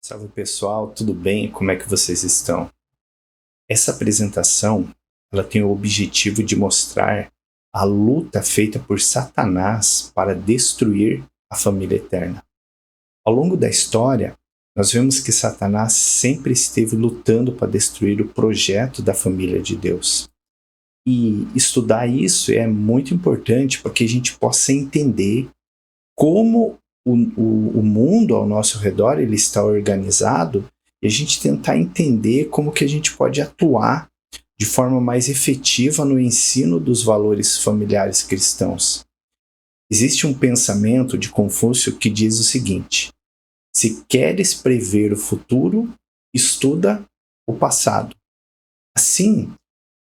Salve pessoal, tudo bem? Como é que vocês estão? Essa apresentação, ela tem o objetivo de mostrar a luta feita por Satanás para destruir a família eterna. Ao longo da história, nós vemos que Satanás sempre esteve lutando para destruir o projeto da família de Deus. E estudar isso é muito importante para que a gente possa entender como o mundo ao nosso redor ele está organizado e a gente tentar entender como que a gente pode atuar de forma mais efetiva no ensino dos valores familiares cristãos. Existe um pensamento de Confúcio que diz o seguinte: se queres prever o futuro, estuda o passado. Assim,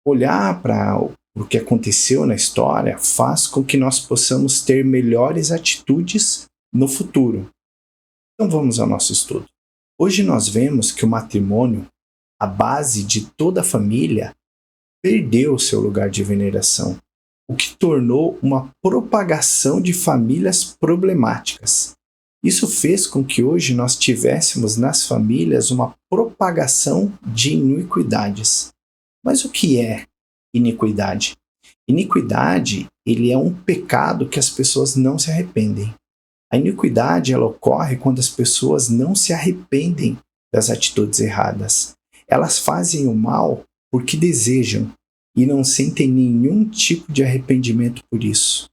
olhar para o que aconteceu na história faz com que nós possamos ter melhores atitudes no futuro. Então vamos ao nosso estudo. Hoje nós vemos que o matrimônio, a base de toda a família, perdeu seu lugar de veneração, o que tornou uma propagação de famílias problemáticas. Isso fez com que hoje nós tivéssemos nas famílias uma propagação de iniquidades. Mas o que é iniquidade? Iniquidade, ele é um pecado que as pessoas não se arrependem. A iniquidade, ela ocorre quando as pessoas não se arrependem das atitudes erradas. Elas fazem o mal porque desejam e não sentem nenhum tipo de arrependimento por isso.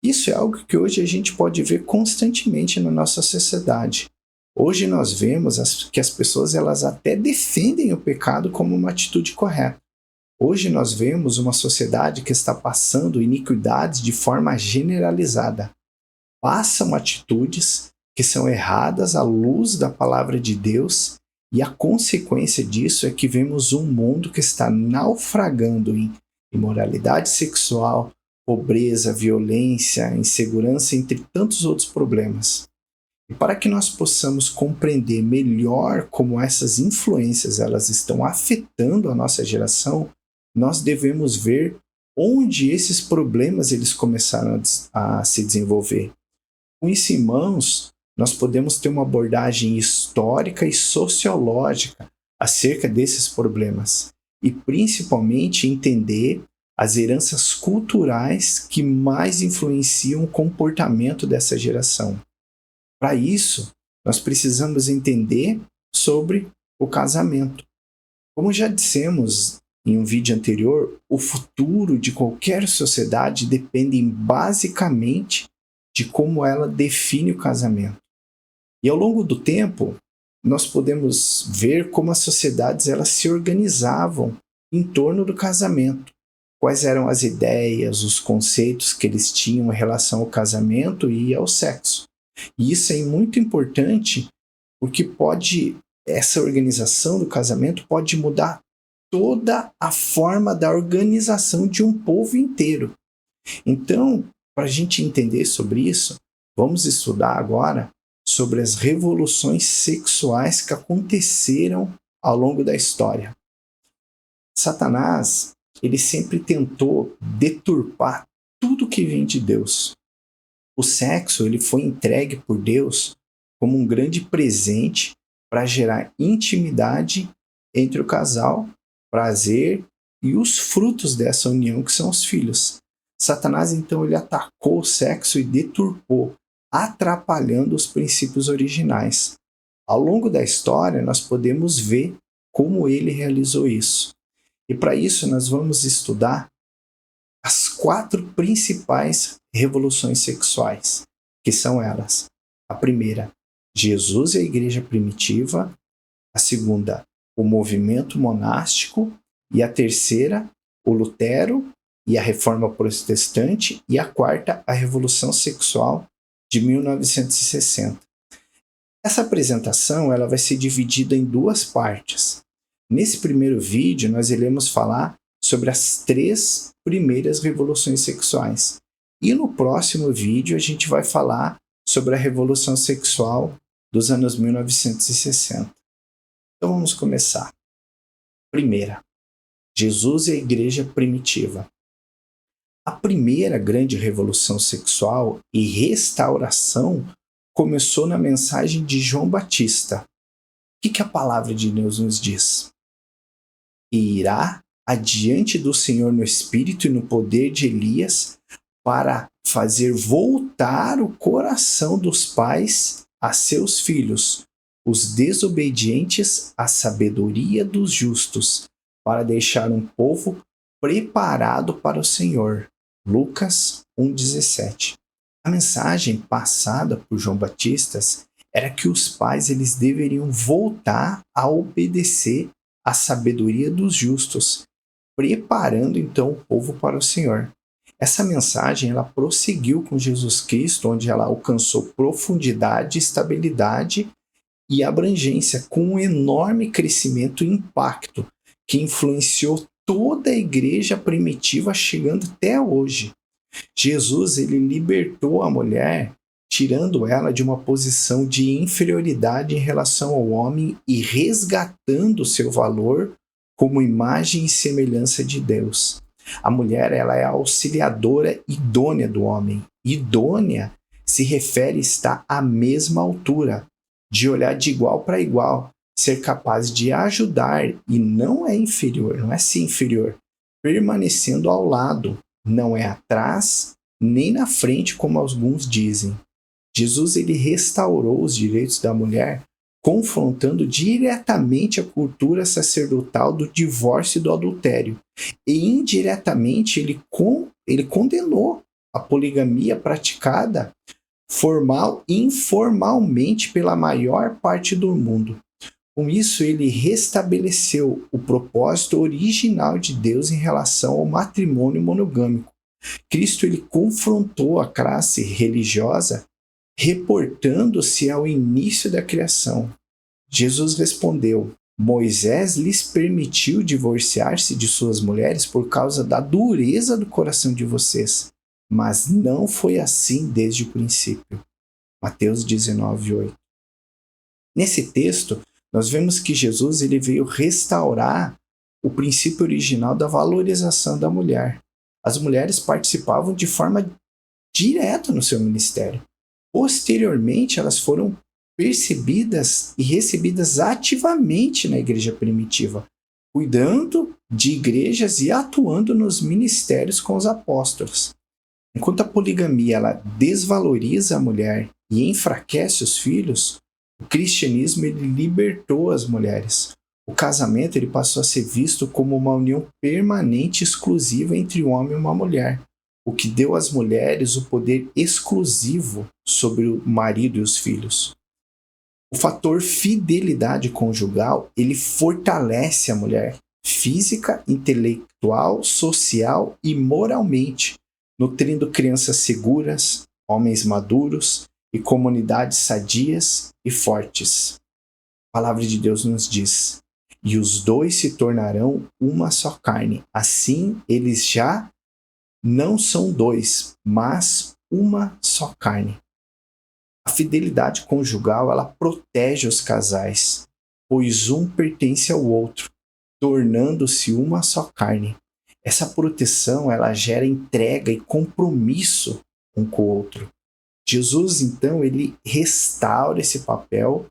Isso é algo que hoje a gente pode ver constantemente na nossa sociedade. Hoje nós vemos que as pessoas elas até defendem o pecado como uma atitude correta. Hoje nós vemos uma sociedade que está passando iniquidades de forma generalizada. Passam atitudes que são erradas à luz da palavra de Deus e a consequência disso é que vemos um mundo que está naufragando em imoralidade sexual, pobreza, violência, insegurança, entre tantos outros problemas. E para que nós possamos compreender melhor como essas influências elas estão afetando a nossa geração, nós devemos ver onde esses problemas eles começaram a se desenvolver. Com isso em mãos, nós podemos ter uma abordagem histórica e sociológica acerca desses problemas e principalmente entender as heranças culturais que mais influenciam o comportamento dessa geração. Para isso, nós precisamos entender sobre o casamento. Como já dissemos em um vídeo anterior, o futuro de qualquer sociedade depende basicamente de como ela define o casamento. E ao longo do tempo, nós podemos ver como as sociedades elas se organizavam em torno do casamento. Quais eram as ideias, os conceitos que eles tinham em relação ao casamento e ao sexo. E isso é muito importante porque essa organização do casamento pode mudar toda a forma da organização de um povo inteiro. Então, para a gente entender sobre isso, vamos estudar agora sobre as revoluções sexuais que aconteceram ao longo da história. Satanás, ele sempre tentou deturpar tudo que vem de Deus. O sexo, ele foi entregue por Deus como um grande presente para gerar intimidade entre o casal, prazer e os frutos dessa união que são os filhos. Satanás, então, ele atacou o sexo e deturpou, atrapalhando os princípios originais. Ao longo da história, nós podemos ver como ele realizou isso. E para isso, nós vamos estudar as 4 principais revoluções sexuais, que são elas. A primeira, Jesus e a igreja primitiva. A segunda, o movimento monástico. E a terceira, o Lutero e a Reforma Protestante, e a quarta, a Revolução Sexual de 1960. Essa apresentação ela vai ser dividida em 2 partes. Nesse primeiro vídeo, nós iremos falar sobre as 3 primeiras revoluções sexuais. E no próximo vídeo, a gente vai falar sobre a Revolução Sexual dos anos 1960. Então vamos começar. Primeira, Jesus e a Igreja Primitiva. A primeira grande revolução sexual e restauração começou na mensagem de João Batista, que a palavra de Deus nos diz? E irá adiante do Senhor no espírito e no poder de Elias para fazer voltar o coração dos pais a seus filhos, os desobedientes à sabedoria dos justos, para deixar um povo preparado para o Senhor. Lucas 1,17. A mensagem passada por João Batista era que os pais eles deveriam voltar a obedecer à sabedoria dos justos, preparando então o povo para o Senhor. Essa mensagem ela prosseguiu com Jesus Cristo, onde ela alcançou profundidade, estabilidade e abrangência, com um enorme crescimento e impacto que influenciou toda a igreja primitiva, chegando até hoje. Jesus ele libertou a mulher, tirando ela de uma posição de inferioridade em relação ao homem e resgatando seu valor como imagem e semelhança de Deus. A mulher ela é a auxiliadora idônea do homem. Idônea se refere a estar à mesma altura, de olhar de igual para igual, ser capaz de ajudar e não é inferior, não é ser inferior, permanecendo ao lado, não é atrás nem na frente como alguns dizem. Jesus ele restaurou os direitos da mulher, confrontando diretamente a cultura sacerdotal do divórcio e do adultério. E indiretamente ele condenou a poligamia praticada formal e informalmente pela maior parte do mundo. Com isso, ele restabeleceu o propósito original de Deus em relação ao matrimônio monogâmico. Cristo ele confrontou a classe religiosa, reportando-se ao início da criação. Jesus respondeu: Moisés lhes permitiu divorciar-se de suas mulheres por causa da dureza do coração de vocês, mas não foi assim desde o princípio. Mateus 19:8. Nesse texto, nós vemos que Jesus ele veio restaurar o princípio original da valorização da mulher. As mulheres participavam de forma direta no seu ministério. Posteriormente, elas foram percebidas e recebidas ativamente na igreja primitiva, cuidando de igrejas e atuando nos ministérios com os apóstolos. Enquanto a poligamia ela desvaloriza a mulher e enfraquece os filhos, o cristianismo ele libertou as mulheres. O casamento ele passou a ser visto como uma união permanente e exclusiva entre um homem e uma mulher, o que deu às mulheres o poder exclusivo sobre o marido e os filhos. O fator fidelidade conjugal ele fortalece a mulher física, intelectual, social e moralmente, nutrindo crianças seguras, homens maduros e comunidades sadias e fortes. A palavra de Deus nos diz: e os dois se tornarão uma só carne. Assim, eles já não são dois, mas uma só carne. A fidelidade conjugal, ela protege os casais, pois um pertence ao outro, tornando-se uma só carne. Essa proteção, ela gera entrega e compromisso um com o outro. Jesus, então, ele restaura esse papel,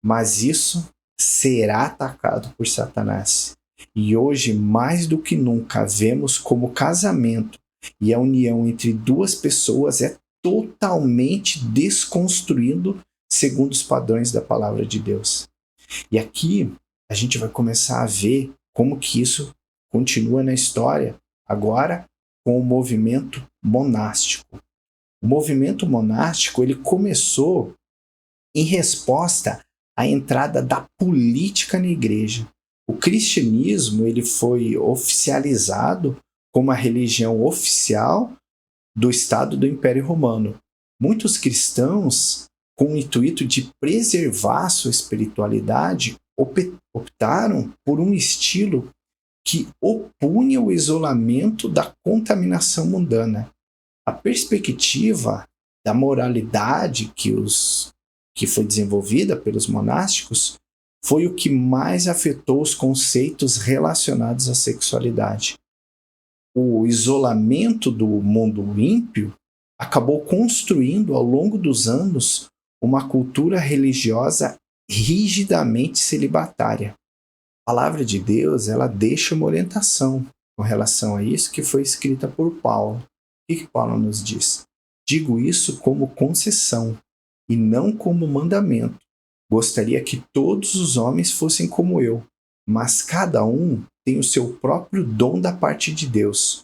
mas isso será atacado por Satanás. E hoje, mais do que nunca, vemos como o casamento e a união entre duas pessoas é totalmente desconstruído segundo os padrões da palavra de Deus. E aqui a gente vai começar a ver como que isso continua na história, agora com o movimento monástico. O movimento monástico ele começou em resposta à entrada da política na igreja. O cristianismo ele foi oficializado como a religião oficial do Estado do Império Romano. Muitos cristãos, com o intuito de preservar sua espiritualidade, optaram por um estilo que opunha o isolamento da contaminação mundana. A perspectiva da moralidade que foi desenvolvida pelos monásticos foi o que mais afetou os conceitos relacionados à sexualidade. O isolamento do mundo ímpio acabou construindo ao longo dos anos uma cultura religiosa rigidamente celibatária. A palavra de Deus, ela deixa uma orientação com relação a isso que foi escrita por Paulo. O que Paulo nos diz? Digo isso como concessão e não como mandamento. Gostaria que todos os homens fossem como eu, mas cada um tem o seu próprio dom da parte de Deus,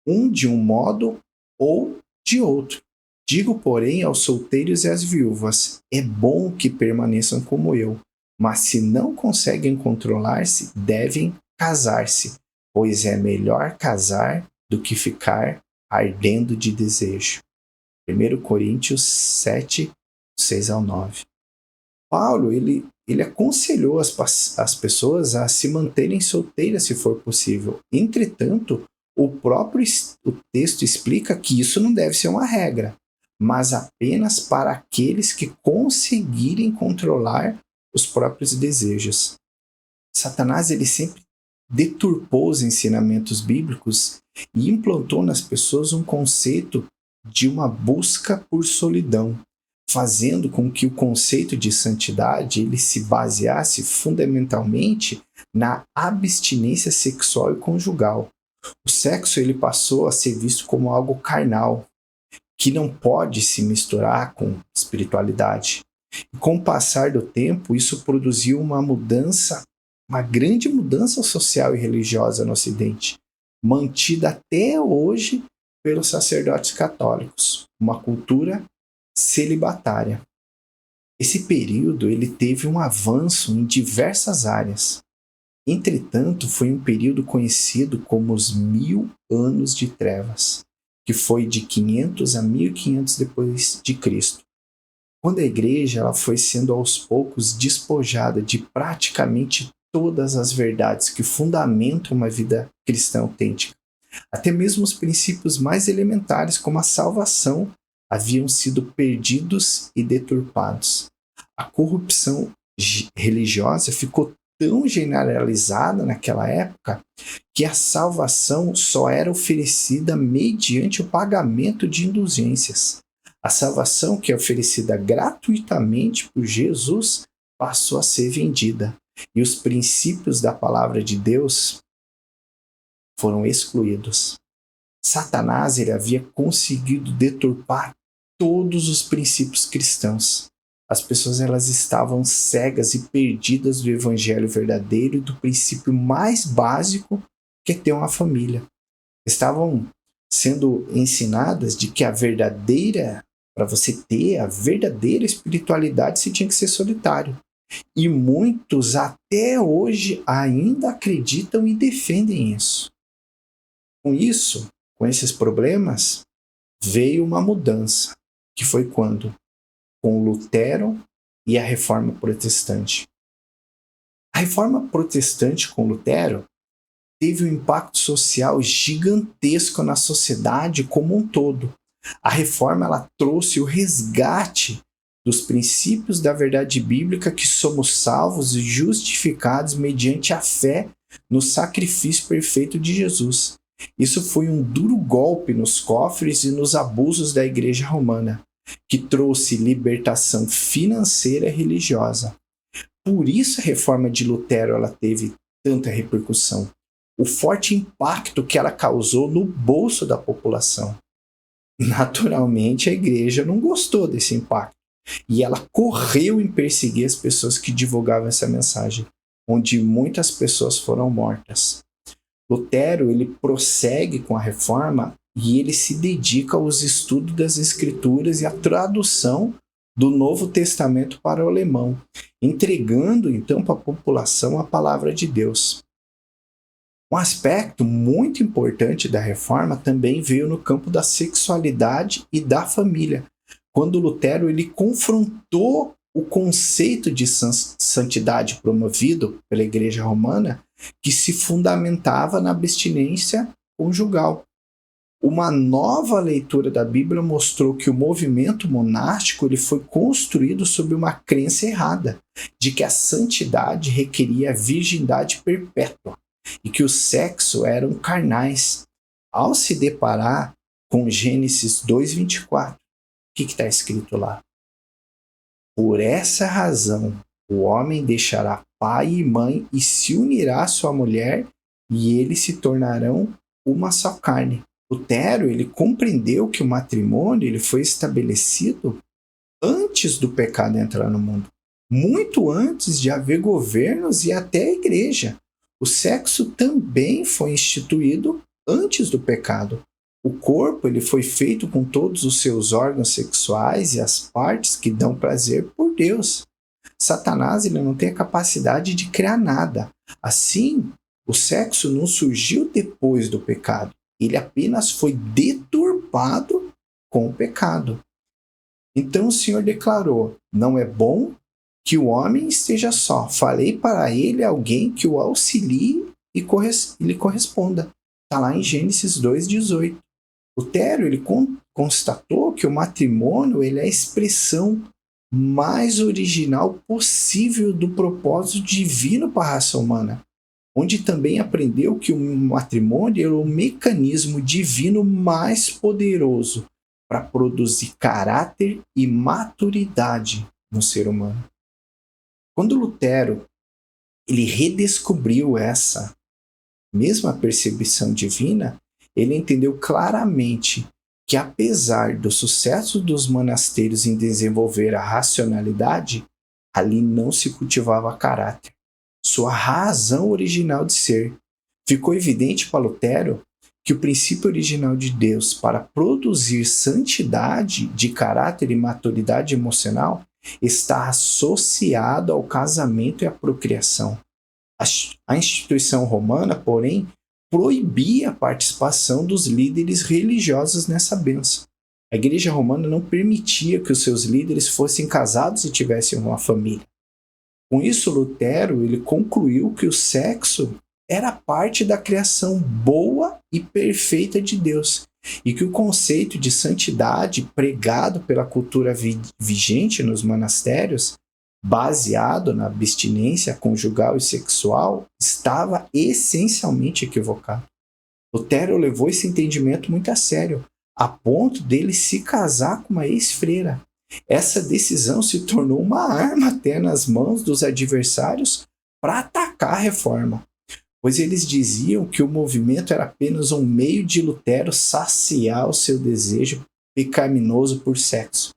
um de um modo ou de outro. Digo, porém, aos solteiros e às viúvas, é bom que permaneçam como eu, mas se não conseguem controlar-se, devem casar-se, pois é melhor casar do que ficar ardendo de desejo. 1 Coríntios 7, 6-9. Paulo, ele aconselhou as pessoas a se manterem solteiras se for possível. Entretanto, o texto explica que isso não deve ser uma regra, mas apenas para aqueles que conseguirem controlar os próprios desejos. Satanás, ele sempre deturpou os ensinamentos bíblicos e implantou nas pessoas um conceito de uma busca por solidão, fazendo com que o conceito de santidade ele se baseasse fundamentalmente na abstinência sexual e conjugal. O sexo ele passou a ser visto como algo carnal, que não pode se misturar com espiritualidade. E com o passar do tempo, isso produziu uma grande mudança social e religiosa no Ocidente, mantida até hoje pelos sacerdotes católicos, uma cultura celibatária. Esse período ele teve um avanço em diversas áreas. Entretanto, foi um período conhecido como os 1000 anos de trevas, que foi de 500 a 1500 depois de Cristo, quando a igreja ela foi sendo aos poucos despojada de praticamente todas as verdades que fundamentam uma vida cristã autêntica. Até mesmo os princípios mais elementares, como a salvação, haviam sido perdidos e deturpados. A corrupção religiosa ficou tão generalizada naquela época que a salvação só era oferecida mediante o pagamento de indulgências. A salvação que é oferecida gratuitamente por Jesus passou a ser vendida e os princípios da palavra de Deus foram excluídos. Satanás ele havia conseguido deturpar todos os princípios cristãos. As pessoas elas estavam cegas e perdidas do evangelho verdadeiro e do princípio mais básico que é ter uma família. Estavam sendo ensinadas de que para você ter a verdadeira espiritualidade, você tinha que ser solitário. E muitos até hoje ainda acreditam e defendem isso. Com esses problemas, veio uma mudança, que foi quando? Com Lutero e a Reforma Protestante. A Reforma Protestante com Lutero teve um impacto social gigantesco na sociedade como um todo. A Reforma ela trouxe o resgate dos princípios da verdade bíblica que somos salvos e justificados mediante a fé no sacrifício perfeito de Jesus. Isso foi um duro golpe nos cofres e nos abusos da Igreja Romana, que trouxe libertação financeira e religiosa. Por isso a reforma de Lutero ela teve tanta repercussão. O forte impacto que ela causou no bolso da população. Naturalmente, a igreja não gostou desse impacto. E ela correu em perseguir as pessoas que divulgavam essa mensagem, onde muitas pessoas foram mortas. Lutero ele prossegue com a reforma e ele se dedica aos estudos das escrituras e à tradução do Novo Testamento para o alemão, entregando então para a população a palavra de Deus. Um aspecto muito importante da reforma também veio no campo da sexualidade e da família, quando Lutero ele confrontou o conceito de santidade promovido pela Igreja Romana, que se fundamentava na abstinência conjugal. Uma nova leitura da Bíblia mostrou que o movimento monástico ele foi construído sob uma crença errada, de que a santidade requeria a virgindade perpétua e que o sexo eram carnais. Ao se deparar com Gênesis 2:24, o que está escrito lá? Por essa razão, O homem deixará pai e mãe e se unirá à sua mulher, e eles se tornarão uma só carne. Lutero, ele compreendeu que o matrimônio ele foi estabelecido antes do pecado entrar no mundo, muito antes de haver governos e até a igreja. O sexo também foi instituído antes do pecado. O corpo ele foi feito com todos os seus órgãos sexuais e as partes que dão prazer por Deus. Satanás ele não tem a capacidade de criar nada. Assim, o sexo não surgiu depois do pecado. Ele apenas foi deturpado com o pecado. Então o Senhor declarou: não é bom que o homem esteja só. Farei para ele alguém que o auxilie e lhe corresponda. Está lá em Gênesis 2,18. Lutero ele constatou que o matrimônio ele é a expressão mais original possível do propósito divino para a raça humana, onde também aprendeu que o matrimônio é o mecanismo divino mais poderoso para produzir caráter e maturidade no ser humano. Quando Lutero ele redescobriu essa mesma percepção divina, ele entendeu claramente que, apesar do sucesso dos monastérios em desenvolver a racionalidade, ali não se cultivava caráter, sua razão original de ser. Ficou evidente para Lutero que o princípio original de Deus para produzir santidade de caráter e maturidade emocional está associado ao casamento e à procriação. A instituição romana, porém, proibia a participação dos líderes religiosos nessa bênção. A Igreja Romana não permitia que os seus líderes fossem casados e tivessem uma família. Com isso, Lutero ele concluiu que o sexo era parte da criação boa e perfeita de Deus, e que o conceito de santidade pregado pela cultura vigente nos monastérios, baseado na abstinência conjugal e sexual, estava essencialmente equivocado. Lutero levou esse entendimento muito a sério, a ponto dele se casar com uma ex-freira. Essa decisão se tornou uma arma até nas mãos dos adversários para atacar a reforma, pois eles diziam que o movimento era apenas um meio de Lutero saciar o seu desejo pecaminoso por sexo.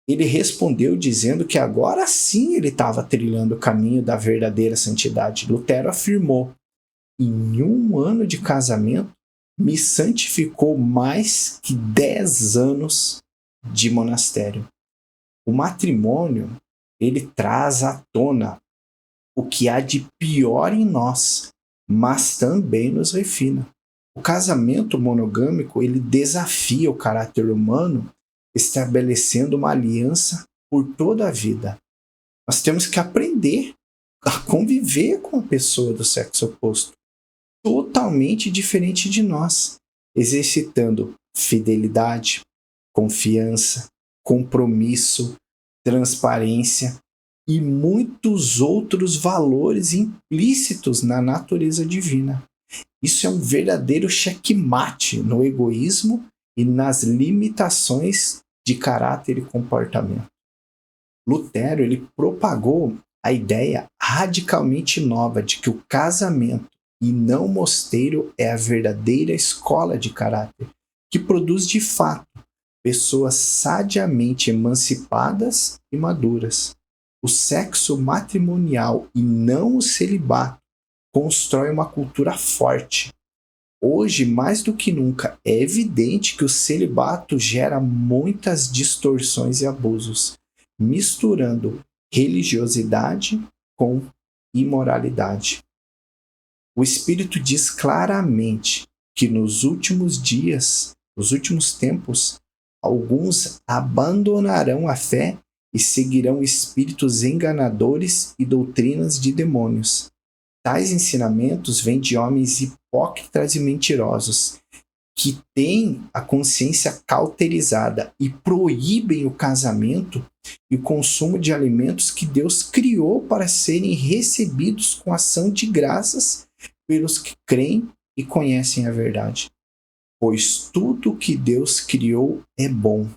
Ele respondeu dizendo que agora sim ele estava trilhando o caminho da verdadeira santidade. Lutero afirmou: em 1 ano de casamento, me santificou mais que 10 anos de monastério. O matrimônio, ele traz à tona o que há de pior em nós, mas também nos refina. O casamento monogâmico, ele desafia o caráter humano, estabelecendo uma aliança por toda a vida. Nós temos que aprender a conviver com a pessoa do sexo oposto, totalmente diferente de nós, exercitando fidelidade, confiança, compromisso, transparência e muitos outros valores implícitos na natureza divina. Isso é um verdadeiro checkmate no egoísmo e nas limitações de caráter e comportamento. Lutero ele propagou a ideia radicalmente nova de que o casamento e não o mosteiro é a verdadeira escola de caráter, que produz de fato pessoas sadiamente emancipadas e maduras. O sexo matrimonial e não o celibato constrói uma cultura forte. Hoje, mais do que nunca, é evidente que o celibato gera muitas distorções e abusos, misturando religiosidade com imoralidade. O Espírito diz claramente que nos últimos dias, nos últimos tempos, alguns abandonarão a fé e seguirão espíritos enganadores e doutrinas de demônios. Tais ensinamentos vêm de homens hipócritas e mentirosos, que têm a consciência cauterizada e proíbem o casamento e o consumo de alimentos que Deus criou para serem recebidos com ação de graças pelos que creem e conhecem a verdade. Pois tudo que Deus criou é bom,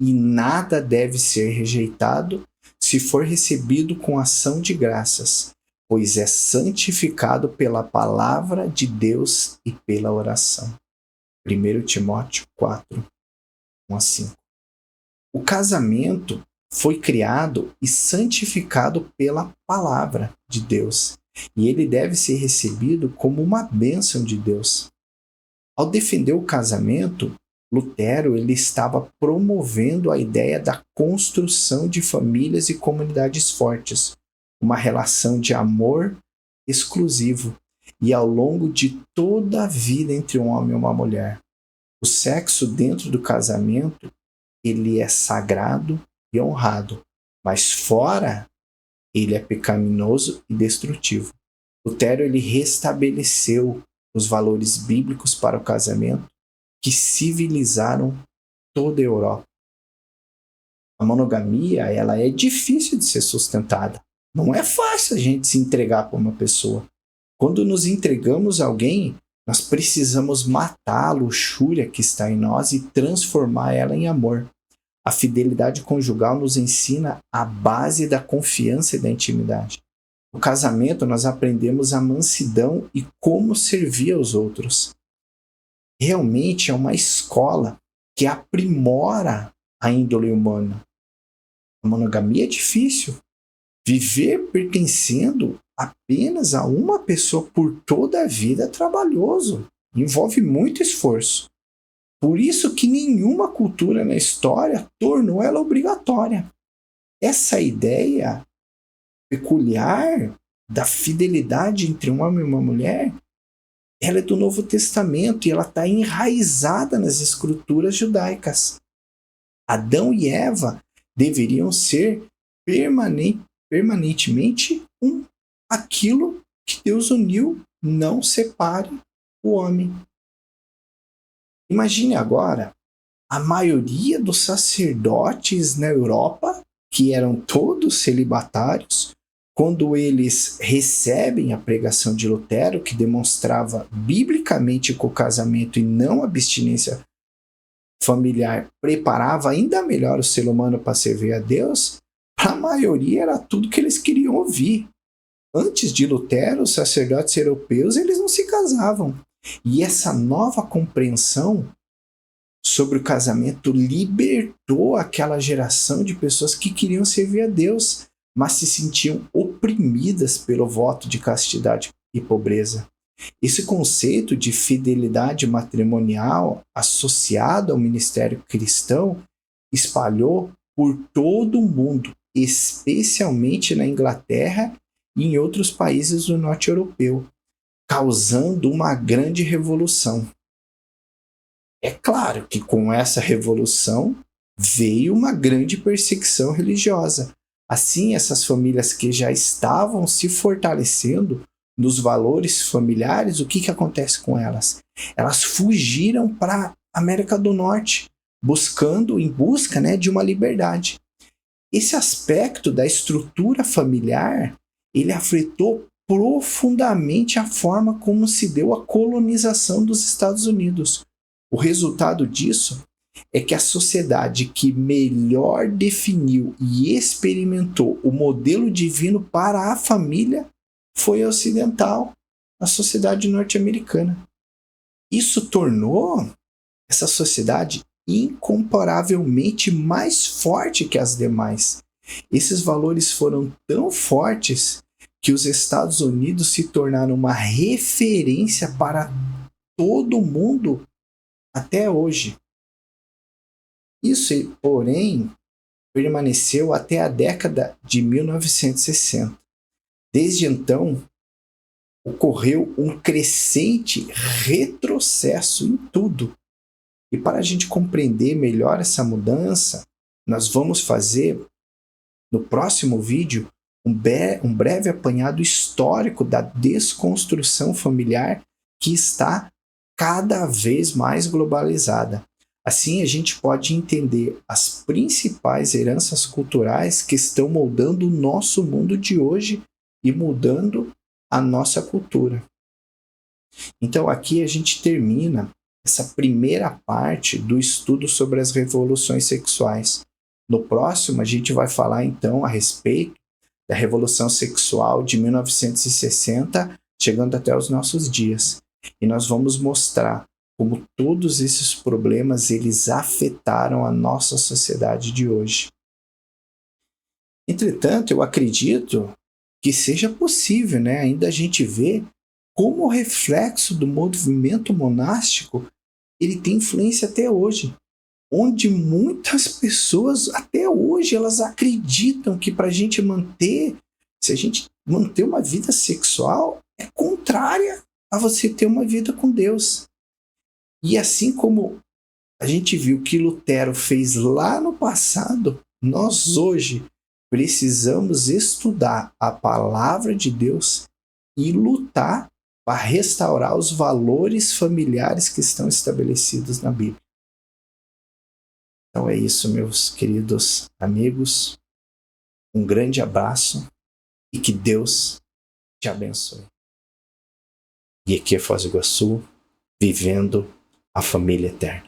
e nada deve ser rejeitado se for recebido com ação de graças, pois é santificado pela palavra de Deus e pela oração. 1 Timóteo 4, 1 a 5. O casamento foi criado e santificado pela palavra de Deus, e ele deve ser recebido como uma bênção de Deus. Ao defender o casamento, Lutero ele estava promovendo a ideia da construção de famílias e comunidades fortes, uma relação de amor exclusivo e ao longo de toda a vida entre um homem e uma mulher. O sexo dentro do casamento ele é sagrado e honrado, mas fora ele é pecaminoso e destrutivo. Lutero ele restabeleceu os valores bíblicos para o casamento que civilizaram toda a Europa. A monogamia ela é difícil de ser sustentada. Não é fácil a gente se entregar para uma pessoa. Quando nos entregamos a alguém, nós precisamos matar a luxúria que está em nós e transformar ela em amor. A fidelidade conjugal nos ensina a base da confiança e da intimidade. No casamento, nós aprendemos a mansidão e como servir aos outros. Realmente é uma escola que aprimora a índole humana. A monogamia é difícil. Viver pertencendo apenas a uma pessoa por toda a vida é trabalhoso. Envolve muito esforço. Por isso que nenhuma cultura na história tornou ela obrigatória. Essa ideia peculiar da fidelidade entre um homem e uma mulher, ela é do Novo Testamento e ela está enraizada nas escrituras judaicas. Adão e Eva deveriam ser permanentemente um. Aquilo que Deus uniu não separe o homem. Imagine agora a maioria dos sacerdotes na Europa, que eram todos celibatários, quando eles recebem a pregação de Lutero, que demonstrava biblicamente que o casamento e não a abstinência familiar preparava ainda melhor o ser humano para servir a Deus, para a maioria era tudo que eles queriam ouvir. Antes de Lutero, os sacerdotes europeus eles não se casavam. E essa nova compreensão sobre o casamento libertou aquela geração de pessoas que queriam servir a Deus, mas se sentiam oprimidas pelo voto de castidade e pobreza. Esse conceito de fidelidade matrimonial associado ao ministério cristão espalhou por todo o mundo, especialmente na Inglaterra e em outros países do norte europeu, causando uma grande revolução. É claro que com essa revolução veio uma grande perseguição religiosa. Assim, essas famílias que já estavam se fortalecendo nos valores familiares, o que acontece com elas? Elas fugiram para a América do Norte, em busca de uma liberdade. Esse aspecto da estrutura familiar, ele afetou profundamente a forma como se deu a colonização dos Estados Unidos. O resultado disso é que a sociedade que melhor definiu e experimentou o modelo divino para a família foi a ocidental, a sociedade norte-americana. Isso tornou essa sociedade incomparavelmente mais forte que as demais. Esses valores foram tão fortes que os Estados Unidos se tornaram uma referência para todo mundo até hoje. Isso, porém, permaneceu até a década de 1960. Desde então, ocorreu um crescente retrocesso em tudo. E para a gente compreender melhor essa mudança, nós vamos fazer, no próximo vídeo, um breve apanhado histórico da desconstrução familiar que está cada vez mais globalizada. Assim, a gente pode entender as principais heranças culturais que estão moldando o nosso mundo de hoje e mudando a nossa cultura. Então, aqui a gente termina essa primeira parte do estudo sobre as revoluções sexuais. No próximo, a gente vai falar então a respeito da Revolução Sexual de 1960, chegando até os nossos dias. E nós vamos mostrar como todos esses problemas eles afetaram a nossa sociedade de hoje. Entretanto, eu acredito que seja possível, né, ainda a gente ver como o reflexo do movimento monástico ele tem influência até hoje, onde muitas pessoas até hoje elas acreditam que para a gente manter, se a gente manter uma vida sexual é contrária a você ter uma vida com Deus. E assim como a gente viu que Lutero fez lá no passado, nós hoje precisamos estudar a palavra de Deus e lutar para restaurar os valores familiares que estão estabelecidos na Bíblia. Então é isso, meus queridos amigos. Um grande abraço e que Deus te abençoe. E aqui é Foz do Iguaçu, vivendo a família eterna.